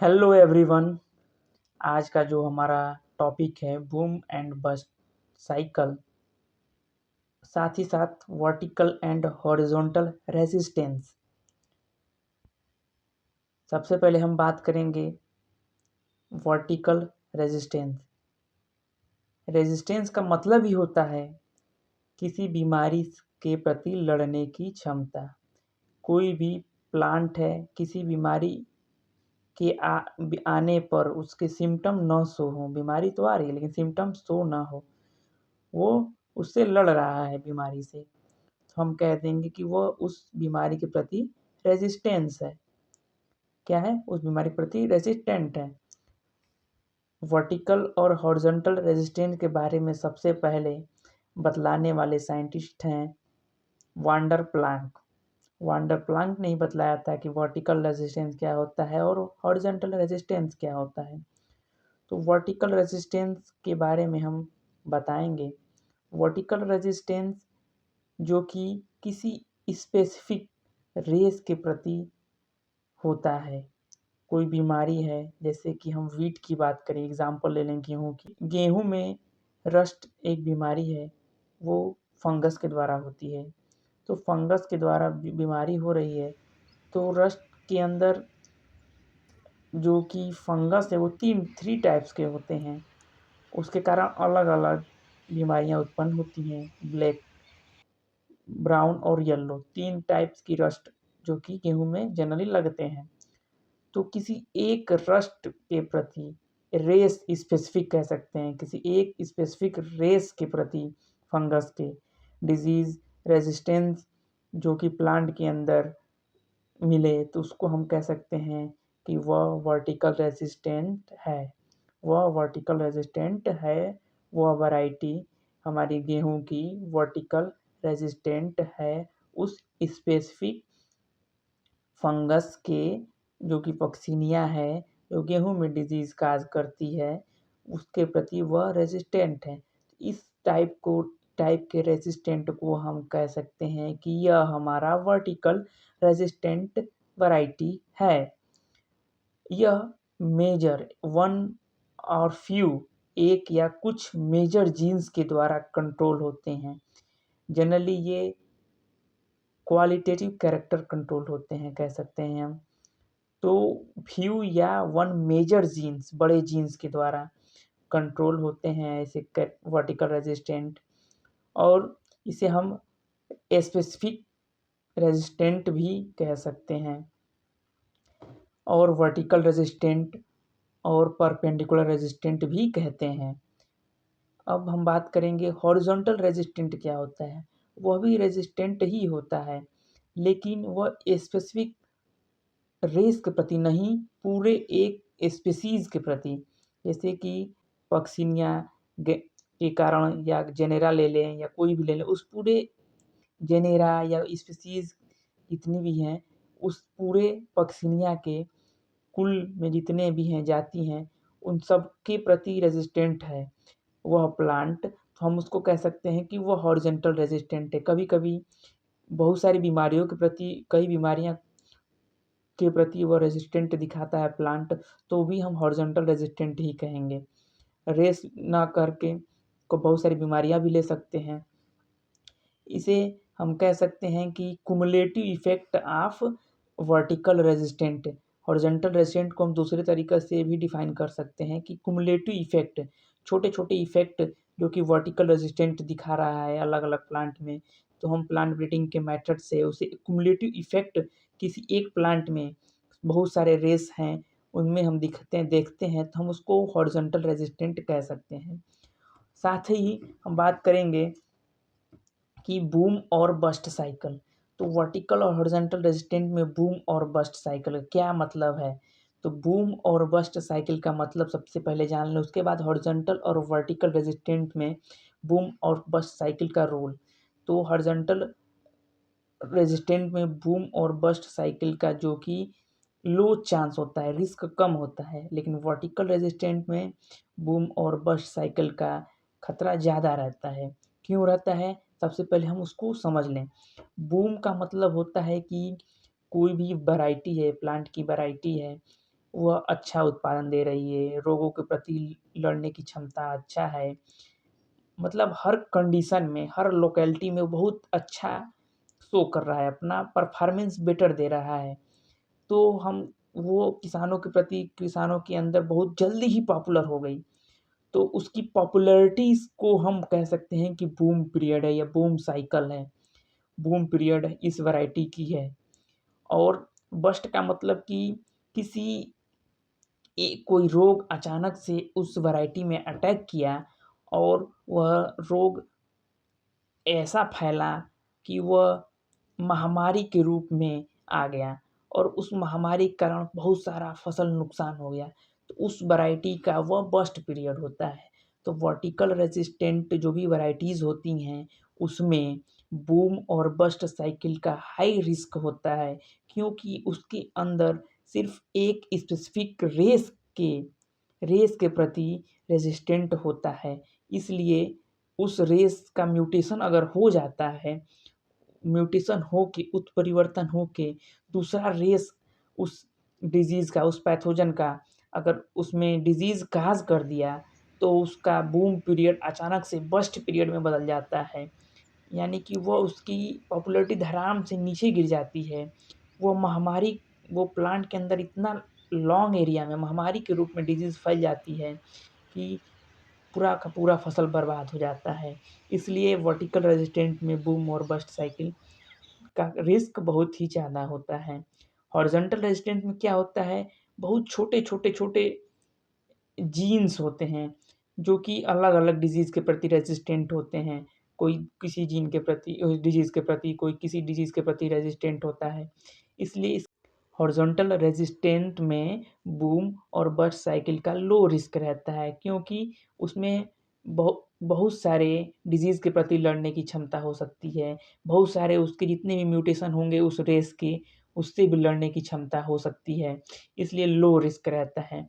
Hello everyone. आज का जो हमारा टॉपिक है बूम एंड बस्ट साइकिल, साथ ही साथ वर्टिकल एंड हॉरिजॉन्टल रेजिस्टेंस। सबसे पहले हम बात करेंगे वर्टिकल रेजिस्टेंस। रेजिस्टेंस का मतलब ही होता है किसी बीमारी के प्रति लड़ने की क्षमता। कोई भी प्लांट है, किसी बीमारी के आने पर उसके सिम्टम न शो हो, बीमारी तो आ रही है लेकिन सिम्टम शो ना हो, वो उससे लड़ रहा है बीमारी से, तो हम कह देंगे कि वो उस बीमारी के प्रति रेजिस्टेंस है। क्या है? उस बीमारी के प्रति रेजिस्टेंट है। वर्टिकल और हॉरिजॉन्टल रेजिस्टेंस के बारे में सबसे पहले बतलाने वाले साइंटिस्ट हैं वांडर प्लांक। वांडर प्लांक ने ही बतलाया था कि वर्टिकल रेजिस्टेंस क्या होता है और हॉरिजॉन्टल रेजिस्टेंस क्या होता है। तो वर्टिकल रेजिस्टेंस के बारे में हम बताएंगे। वर्टिकल रेजिस्टेंस जो कि किसी स्पेसिफिक रेस के प्रति होता है। कोई बीमारी है, जैसे कि हम वीट की बात करें, एग्जाम्पल ले लें गेहूँ की। गेहूँ में रस्ट एक बीमारी है, वो फंगस के द्वारा होती है। तो फंगस के द्वारा बीमारी हो रही है, तो रस्ट के अंदर जो कि फंगस है वो थ्री टाइप्स के होते हैं। उसके कारण अलग अलग बीमारियां उत्पन्न होती हैं। ब्लैक, ब्राउन और येलो, तीन टाइप्स की रस्ट जो कि गेहूं में जनरली लगते हैं। तो किसी एक रस्ट के प्रति, रेस स्पेसिफिक कह सकते हैं, किसी एक स्पेसिफिक रेस के प्रति फंगस के डिजीज रेजिस्टेंस जो कि प्लांट के अंदर मिले, तो उसको हम कह सकते हैं कि वह वर्टिकल रेजिस्टेंट है। वह वर्टिकल रेजिस्टेंट है, वह वैरायटी हमारी गेहूं की वर्टिकल रेजिस्टेंट है उस स्पेसिफिक फंगस के, जो कि पॉक्सीनिया है, जो गेहूं में डिजीज काज करती है, उसके प्रति वह रेजिस्टेंट है। इस टाइप के रेजिस्टेंट को हम कह सकते हैं कि यह हमारा वर्टिकल रेजिस्टेंट वैरायटी है। यह मेजर वन और फ्यू, एक या कुछ मेजर जीन्स के द्वारा कंट्रोल होते हैं। जनरली ये क्वालिटेटिव कैरेक्टर कंट्रोल होते हैं, कह सकते हैं हम। तो फ्यू या वन मेजर जीन्स, बड़े जीन्स के द्वारा कंट्रोल होते हैं ऐसे वर्टिकल रेजिस्टेंट। और इसे हम स्पेसिफिक रेजिस्टेंट भी कह सकते हैं, और वर्टिकल रेजिस्टेंट और परपेंडिकुलर रेजिस्टेंट भी कहते हैं। अब हम बात करेंगे हॉरिजॉन्टल रेजिस्टेंट क्या होता है। वह भी रेजिस्टेंट ही होता है, लेकिन वह स्पेसिफिक रेस के प्रति नहीं, पूरे एक स्पीसीज के प्रति। जैसे कि पक्सिनिया के कारण, या जेनेरा ले लें या कोई भी ले लें, उस पूरे जेनेरा या स्पीसीज जितनी भी हैं, उस पूरे पक्सिनिया के कुल में जितने भी हैं जाति हैं, उन सब के प्रति रेजिस्टेंट है वह प्लांट। तो हम उसको कह सकते हैं कि वह हॉरिजॉन्टल रेजिस्टेंट है। कभी कभी बहुत सारी बीमारियों के प्रति, कई बीमारियां के प्रति वह रेजिस्टेंट दिखाता है प्लांट, तो भी हम हॉरिजॉन्टल रेजिस्टेंट ही कहेंगे। रेस ना करके को बहुत सारी बीमारियां भी ले सकते हैं। इसे हम कह सकते हैं कि cumulative effect of vertical resistant. Horizontal resistant को हम दूसरे तरीके से भी डिफाइन कर सकते हैं कि कुमुलेटिव इफेक्ट, छोटे छोटे इफेक्ट जो कि वर्टिकल रेजिस्टेंट दिखा रहा है अलग अलग प्लांट में, तो हम प्लांट ब्रीडिंग के मेथड से उसे कुमुलेटिव इफेक्ट, किसी एक प्लांट में बहुत सारे रेस हैं उनमें हम देखते हैं, तो हम उसको हॉरिजॉन्टल रेजिस्टेंट कह सकते हैं। साथ ही हम बात करेंगे कि बूम और बस्ट साइकिल। तो वर्टिकल और हॉरिजॉन्टल रेजिस्टेंट में बूम और बस्ट साइकिल का क्या मतलब है। तो बूम और बस्ट साइकिल का मतलब सबसे पहले जान लें, उसके बाद हॉरिजॉन्टल और वर्टिकल रेजिस्टेंट में बूम और बस्ट साइकिल का रोल। तो हॉरिजॉन्टल रेजिस्टेंट में बूम और बस्ट साइकिल का जो कि लो चांस होता है, रिस्क कम होता है, लेकिन वर्टिकल रेजिस्टेंट में बूम और बस्ट साइकिल का खतरा ज़्यादा रहता है। क्यों रहता है? सबसे पहले हम उसको समझ लें। बूम का मतलब होता है कि कोई भी वैरायटी है, प्लांट की वैरायटी है, वह अच्छा उत्पादन दे रही है, रोगों के प्रति लड़ने की क्षमता अच्छा है। मतलब हर कंडीशन में, हर लोकेलिटी में बहुत अच्छा शो कर रहा है, अपना परफ़ॉर्मेंस बेटर दे रहा है। तो हम वो किसानों के अंदर बहुत जल्दी ही पॉपुलर हो गई। तो उसकी पॉपुलैरिटीज़ को हम कह सकते हैं कि बूम पीरियड है या बूम साइकिल है। बूम पीरियड इस वैरायटी की है। और बस्ट का मतलब कि किसी कोई रोग अचानक से उस वैरायटी में अटैक किया और वह रोग ऐसा फैला कि वह महामारी के रूप में आ गया और उस महामारी के कारण बहुत सारा फसल नुकसान हो गया। तो उस वैरायटी का वह बस्ट पीरियड होता है। तो वर्टिकल रेजिस्टेंट जो भी वैराइटीज़ होती हैं, उसमें बूम और बस्ट साइकिल का हाई रिस्क होता है, क्योंकि उसके अंदर सिर्फ़ एक स्पेसिफ़िक रेस के प्रति रेजिस्टेंट होता है। इसलिए उस रेस का म्यूटेशन अगर हो जाता है, म्यूटेशन होके उत्परिवर्तन होके दूसरा रेस उस डिज़ीज़ का, उस पैथोजन का अगर उसमें डिज़ीज़ काज़ कर दिया, तो उसका बूम पीरियड अचानक से बस्ट पीरियड में बदल जाता है। यानी कि वो उसकी पॉपुलैरिटी धड़ाम से नीचे गिर जाती है। वो महामारी वो प्लांट के अंदर इतना लॉन्ग एरिया में महामारी के रूप में डिज़ीज़ फैल जाती है कि पूरा का पूरा फसल बर्बाद हो जाता है। इसलिए वर्टिकल रेजिस्टेंट में बूम और बस्ट साइकिल का रिस्क बहुत ही ज़्यादा होता है। हॉरिज़ॉन्टल रेजिस्टेंस में क्या होता है, बहुत छोटे-छोटे जीन्स होते हैं, जो कि अलग-अलग डिज़ीज़ के प्रति रेज़िस्टेंट होते हैं। कोई किसी जीन के प्रति डिज़ीज़ के प्रति, कोई किसी डिज़ीज़ के प्रति रेज़िस्टेंट होता है। इसलिए इस हॉरिज़ॉन्टल रेजिस्टेंट में बूम और बस्ट साइकिल का लो रिस्क रहता है, क्योंकि उसमें बहुत सारे डिज़ीज़ के प्रति लड़ने की क्षमता हो सकती है। बहुत सारे उसके जितने भी म्यूटेशन होंगे उस रेस के, उससे भी लड़ने की क्षमता हो सकती है, इसलिए लो रिस्क रहता है।